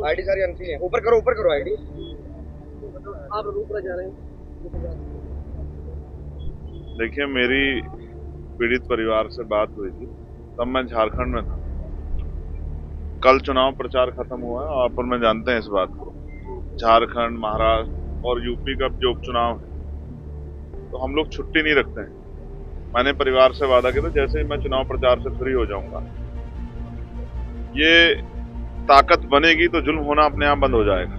ID सारी unsee है। ऊपर करो आईडी। आप रूप पर जा रहे हैं। देखिए, मेरी पीड़ित परिवार से बात हुई थी तब मैं झारखंड में था। कल चुनाव प्रचार खत्म हुआ है और आप और मैं जानते हैं इस बात को। झारखंड, महाराष्ट्र और यूपी का जो उपचुनाव है तो हम लोग छुट्टी नहीं रखते हैं। मैंने परिवार से वादा किया था जैसे ही मैं चुनाव प्रचार से फ्री हो जाऊंगा, ये ताकत बनेगी तो जुल्म होना अपने आप बंद हो जाएगा।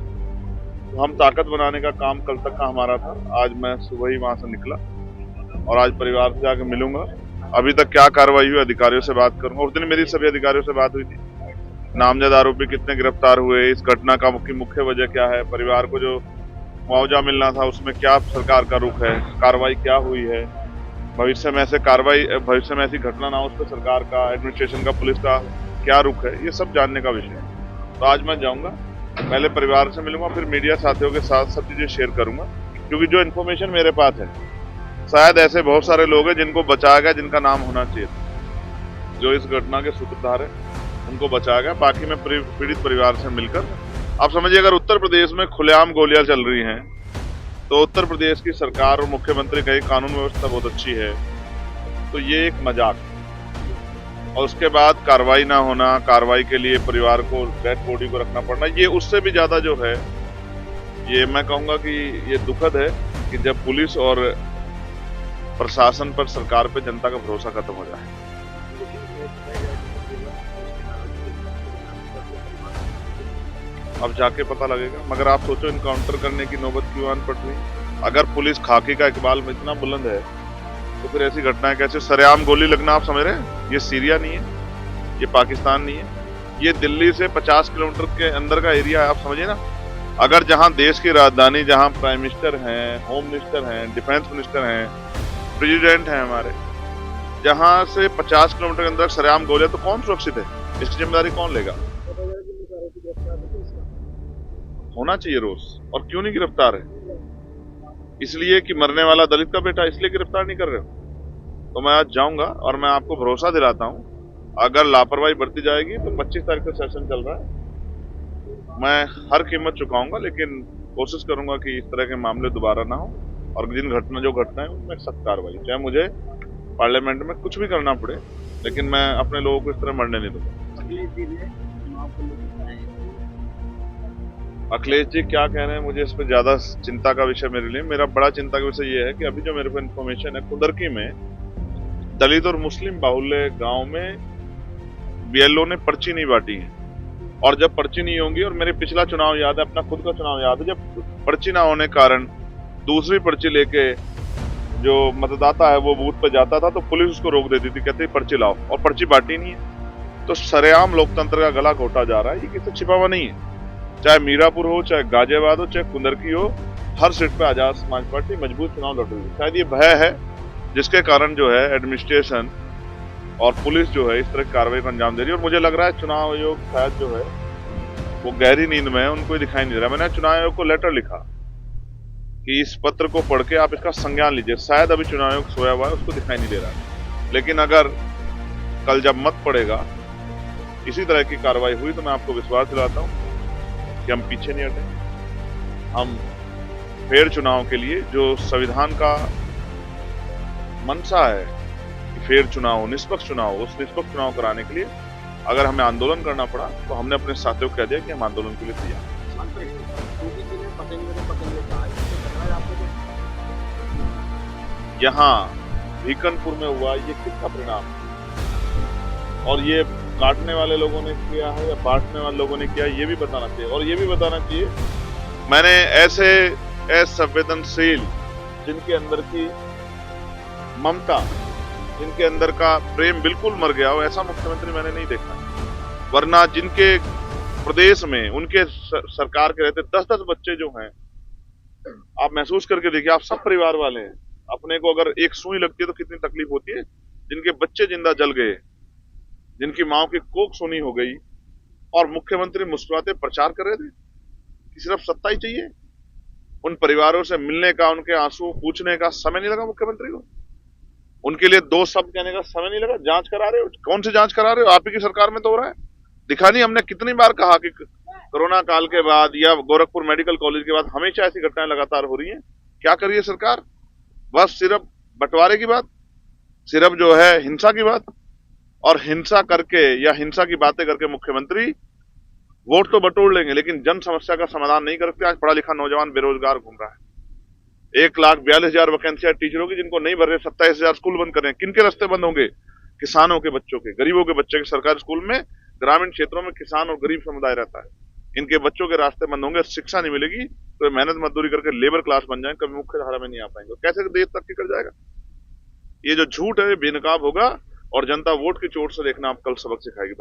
तो हम ताकत बनाने का काम कल तक का हमारा था। आज मैं सुबह ही वहां से निकला और आज परिवार से जाकर मिलूंगा। अभी तक क्या कार्रवाई हुई, अधिकारियों से बात करूंगा। उस दिन मेरी सभी अधिकारियों से बात हुई थी। नामजद आरोपी कितने गिरफ्तार हुए, इस घटना का मुख्य वजह क्या है, परिवार को जो मुआवजा मिलना था उसमें क्या सरकार का रुख है, कार्रवाई क्या हुई है, भविष्य में ऐसी घटना ना हो उस पर सरकार का, एडमिनिस्ट्रेशन का, पुलिस का क्या रुख है, ये सब जानने का विषय है। तो आज मैं जाऊंगा, पहले परिवार से मिलूंगा, फिर मीडिया साथियों के साथ सब चीजें शेयर करूंगा। क्योंकि जो इन्फॉर्मेशन मेरे पास है, शायद ऐसे बहुत सारे लोग हैं जिनको बचाया गया, जिनका नाम होना चाहिए था। जो इस घटना के सूत्रधार है उनको बचाया गया। बाकी मैं पीड़ित परिवार से मिलकर, आप समझिए, अगर उत्तर प्रदेश में खुलेआम गोलियां चल रही हैं तो उत्तर प्रदेश की सरकार और मुख्यमंत्री कही कानून व्यवस्था बहुत अच्छी है, तो ये एक मजाक है। और उसके बाद कार्रवाई ना होना, कार्रवाई के लिए परिवार को डेड बॉडी को रखना पड़ना, ये उससे भी ज्यादा जो है, ये मैं कहूंगा कि ये दुखद है कि जब पुलिस और प्रशासन पर, सरकार पे जनता का भरोसा खत्म हो जाए। अब जाके पता लगेगा। मगर आप सोचो, इनकाउंटर करने की नौबत क्यों आन पड़ रही। अगर पुलिस खाकी का इकबाल में इतना बुलंद है तो फिर ऐसी घटनाएं कैसे, सरेआम गोली लगना, आप समझ रहे हैं? ये सीरिया नहीं है, ये पाकिस्तान नहीं है, ये दिल्ली से 50 किलोमीटर के अंदर का एरिया है। आप समझिए ना, अगर जहां देश की राजधानी, जहां प्राइम मिनिस्टर हैं, होम मिनिस्टर हैं, डिफेंस मिनिस्टर हैं, प्रेसिडेंट हैं हमारे, जहां से 50 किलोमीटर के अंदर सरेआम गोलियां, तो कौन सुरक्षित है? इसकी जिम्मेदारी कौन लेगा? होना चाहिए रोज। और क्यों नहीं गिरफ्तार है? इसलिए कि मरने वाला दलित का बेटा, इसलिए गिरफ्तार नहीं कर रहे हो? तो मैं आज जाऊंगा और मैं आपको भरोसा दिलाता हूं, अगर लापरवाही बढ़ती जाएगी तो 25 तारीख का सेशन चल रहा है, मैं हर कीमत चुकाऊंगा, लेकिन कोशिश करूंगा कि इस तरह के मामले दोबारा ना हो। और जो घटना है उनमें सख्त कार्रवाई, चाहे मुझे पार्लियामेंट में कुछ भी करना पड़े, लेकिन मैं अपने लोगों को इस तरह मरने नहीं दूंगा। अखिलेश जी क्या कह रहे हैं, मुझे इस पर ज्यादा चिंता का विषय मेरे लिए, मेरा बड़ा चिंता का विषय ये है कि अभी जो मेरे को इन्फॉर्मेशन है, कुदरकी में दलित और मुस्लिम बाहुल्य गांव में बीएलओ ने पर्ची नहीं बांटी है। और जब पर्ची नहीं होंगी, और मेरे पिछला चुनाव याद है, अपना खुद का चुनाव याद है, जब पर्ची ना होने कारण दूसरी पर्ची लेके जो मतदाता है वो बूथ पे जाता था तो पुलिस उसको रोक देती थी, कहती पर्ची लाओ, और पर्ची बांटी नहीं है। तो सरेआम लोकतंत्र का गला घोटा जा रहा है, ये किसी छिपा हुआ नहीं है। चाहे मीरापुर हो, चाहे गाजियाबाद हो, चाहे कुंदरकी हो, हर सीट पे आजाद समाज पार्टी मजबूत चुनाव लड़ रही है। शायद ये भय है जिसके कारण जो है एडमिनिस्ट्रेशन और पुलिस जो है इस तरह की कार्रवाई को अंजाम दे रही है। और मुझे लग रहा है चुनाव आयोग शायद जो है वो गहरी नींद में है, उनको दिखाई नहीं दे रहा। मैंने चुनाव आयोग को लेटर लिखा कि इस पत्र को पढ़ के आप इसका संज्ञान लीजिए। शायद अभी चुनाव आयोग सोया हुआ है, उसको दिखाई नहीं दे रहा है, लेकिन अगर कल जब मत पड़ेगा, इसी तरह की कार्रवाई हुई, तो मैं आपको विश्वास दिलाता हूं कि हम पीछे नहीं हटेंगे। हम फेयर चुनाव के लिए, जो संविधान का मंशा है कि फेयर चुनाव हो, निष्पक्ष चुनाव हो, उस निष्पक्ष चुनाव कराने के लिए अगर हमें आंदोलन करना पड़ा तो हमने अपने साथियों को कह दिया कि हम आंदोलन के लिए तैयार हैं। यहाँ भीकनपुर में हुआ, ये किसका परिणाम है? और ये काटने वाले लोगों ने किया है या बांटने वाले लोगों ने किया है, ये भी बताना चाहिए। और ये भी बताना चाहिए, मैंने ऐसे असंवेदनशील, जिनके अंदर की ममता, जिनके अंदर का प्रेम बिल्कुल मर गया हो, ऐसा मुख्यमंत्री मैंने नहीं देखा। वरना जिनके प्रदेश में उनके सरकार के रहते 10-10 बच्चे जो हैं, आप महसूस करके देखिए, आप सब परिवार वाले हैं, अपने को अगर एक सुई लगती है तो कितनी तकलीफ होती है। जिनके बच्चे जिंदा जल गए, जिनकी माओ की कोख सूनी हो गई, और मुख्यमंत्री मुस्कुराते प्रचार कर रहे थे कि सिर्फ सत्ता ही चाहिए। उन परिवारों से मिलने का, उनके आंसू पूछने का समय नहीं लगा मुख्यमंत्री को। उनके लिए दो शब्द कहने का समय नहीं लगा। जांच करा रहे हो, कौन सी जांच करा रहे हो? आप ही की सरकार में तो हो रहा है। दिखा नहीं, हमने कितनी बार कहा कि कोरोना काल के बाद या गोरखपुर मेडिकल कॉलेज के बाद हमेशा ऐसी घटनाएं लगातार हो रही हैं। क्या करिए सरकार? बस सिर्फ बंटवारे की बात, सिर्फ जो है हिंसा की बात, और हिंसा करके या हिंसा की बातें करके मुख्यमंत्री वोट तो बटोर लेंगे लेकिन जन समस्या का समाधान नहीं करते। आज पढ़ा लिखा नौजवान बेरोजगार घूम रहा है। 1,42,000 वैकेंसियां टीचरों की जिनको नहीं भर रहे, 27,000 स्कूल बंद कर रहे हैं। किनके रास्ते बंद होंगे? किसानों के बच्चों के, गरीबों के बच्चे के। सरकारी स्कूल में ग्रामीण क्षेत्रों में किसान और गरीब समुदाय रहता है, इनके बच्चों के रास्ते बंद होंगे। शिक्षा नहीं मिलेगी तो मेहनत मजदूरी करके लेबर क्लास बन जाए, कभी मुख्य धारा में नहीं आ पाएंगे। कैसे देश तरक्की कर जाएगा? ये जो झूठ है बेनकाब होगा और जनता वोट की चोट से देखना आप कल सबक सिखाएगी।